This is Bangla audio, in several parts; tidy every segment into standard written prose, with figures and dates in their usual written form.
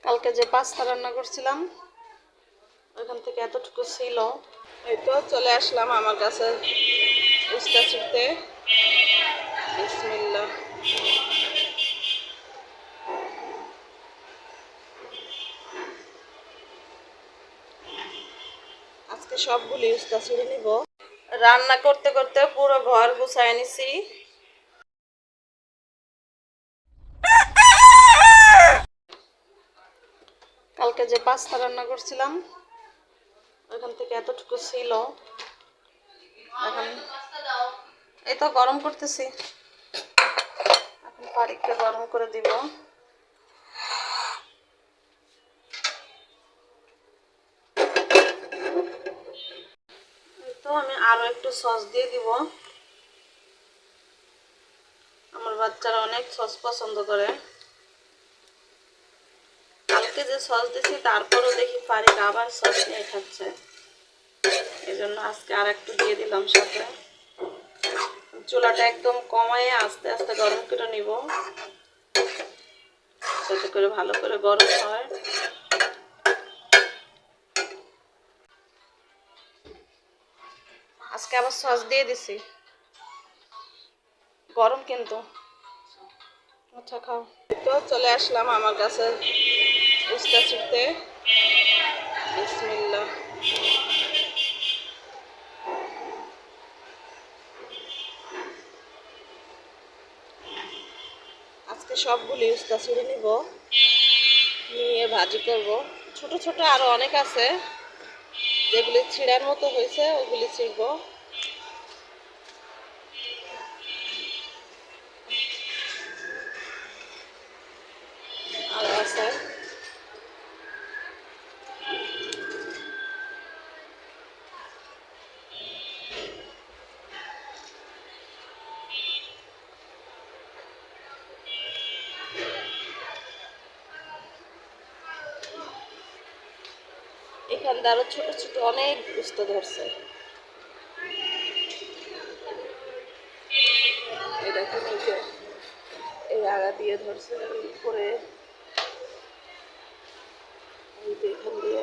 কালকে যে পাস্তা রান্না করছিলাম ওইখান থেকে এতটুকু ছিল। এই তো চলে আসলাম আমার কাছে উস্তা ছিঁড়তে। বিসমিল্লাহ। আজকে সবগুলি উস্তা ছিঁড়ে নিব। রান্না করতে করতে পুরো ঘর গুছায় নিছি। কালকে যে পাস্তা রান্না করছিলাম ওইখান থেকে এতটুকু ছিল। এখন এই তো গরম করতেছি, এখন পানিকে গরম করে দিব। তো আমি আরো একটু সস দিয়ে দিব। আমার বাচ্চারা অনেক সস পছন্দ করে। কালকে যে সস দিছি তারপরও দেখি ফারিক আবার সস নিয়ে খাচ্ছে, এই জন্য আজকে আর একটু দিয়ে দিলাম সাথে। চুলাটা একদম কমায় আস্তে আস্তে গরম করে নিব, যাতে করে ভালো করে গরম হয়। আজকে আবার সস দিয়ে দিছি, গরম কিন্তু। আচ্ছা খাও। তো চলে আসলাম আমার কাছে উস্তা ছিঁড়তে। বিসমিল্লাহ। আজকে সবগুলি উস্তা ছিঁড়ে নিব, নিয়ে ভাজি করব। ছোট ছোট আরো অনেক আছে, যেগুলি ছিঁড়ার মতো হয়েছে ওগুলি ছিঁড়ব। আর আছে এখান দিয়ে আরো ছোট ছোট অনেক উস্তা ধরছে। এই দেখো নিচে এই আগা দিয়ে ধরছে, উপরে এই যে এখান দিয়ে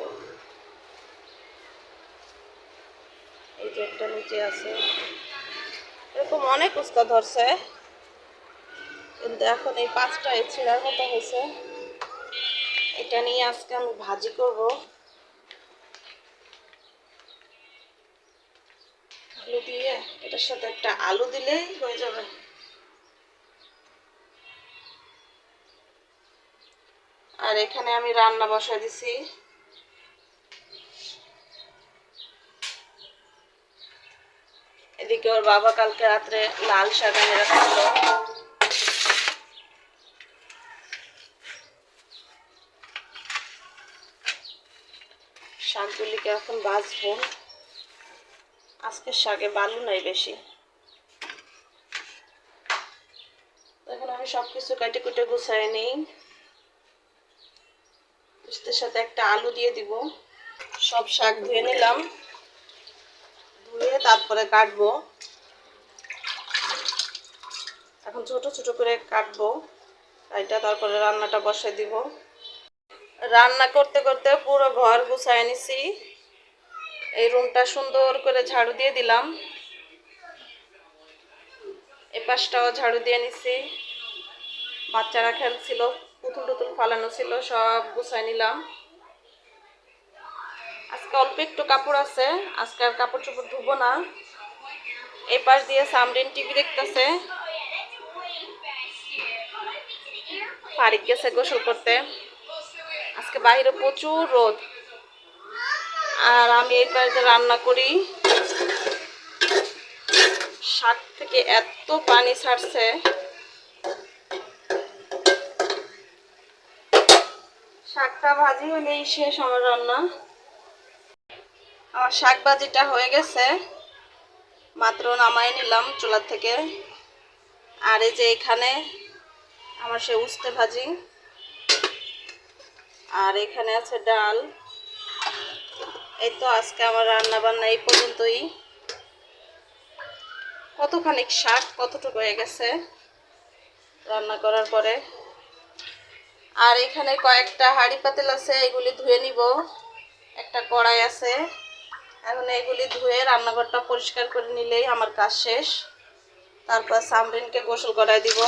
এই যে একটা নিচে আছে। এরকম অনেক উস্তা ধরছে, কিন্তু এখন এই পাঁচটা এই ছিঁড়ার মতো হয়েছে। এটা নিয়ে আজকে আমি ভাজি করব। আলু দিয়ে এটার সাথে একটা আলু দিলেই হয়ে যাবে। আর এখানে আমি রান্না বসাই দিছি। এদিকে ওর বাবা কালকে রাত্রে লাল শাক এনে রাখছিল, শাকগুলিকে এখন ভাজবো। আজকে শাকে বালু নাই বেশি। এখন আমি সবকিছু কেটে কুটে গুছাই নিই। উস্তের সাথে একটা আলু দিয়ে দিব। সব শাক ধুয়ে নিলাম, ধুয়ে তারপরে কাটবো। এখন ছোট ছোট করে কাটবো, এটা তারপরে রান্নাটা বসাই দিব। রান্না করতে করতে পুরো ঘর গুছাই নিছি। এই রুমটা সুন্দর করে ঝাড়ু দিয়ে দিলাম, এই পাশটাও ঝাড়ু দিয়ে নিছি। বাচ্চারা খেলছিল, পুতুল টুতুল ফালানো ছিল, সব গুছাই নিলাম। আজকে অল্প একটু কাপড় আছে, আজকে আর কাপড় চোপড় ধুবো না। এই পাশ দিয়ে সামরিন টিভি দেখতেছে, ফারিক গেছে গোসল করতে। আজকে বাইরে প্রচুর রোদ, আর আমি এই পাশে রান্না করি। শাক থেকে এত পানি ছাড়ছে, শাকটা ভাজি হলেই শেষ আমার রান্না। আমার শাক ভাজিটা হয়ে গেছে, মাত্র নামাই নিলাম চুলা থেকে। আর এই যে এখানে আমার সে উস্তে ভাজি, আর এখানে আছে ডাল। এই তো আজকে আমার রান্না বান্না এই পর্যন্তই। কতখানি শাক কতটুকু হয়ে গেছে রান্না করার পরে। আর এখানে কয়েকটা হাঁড়ি পাতিল আছে, এগুলি ধুয়ে নিব। একটা কড়াই আছে, এখন এগুলি ধুয়ে রান্নাঘরটা পরিষ্কার করে নিলেই আমার কাজ শেষ। তারপর সামরিনকে গোসল করায় দিব।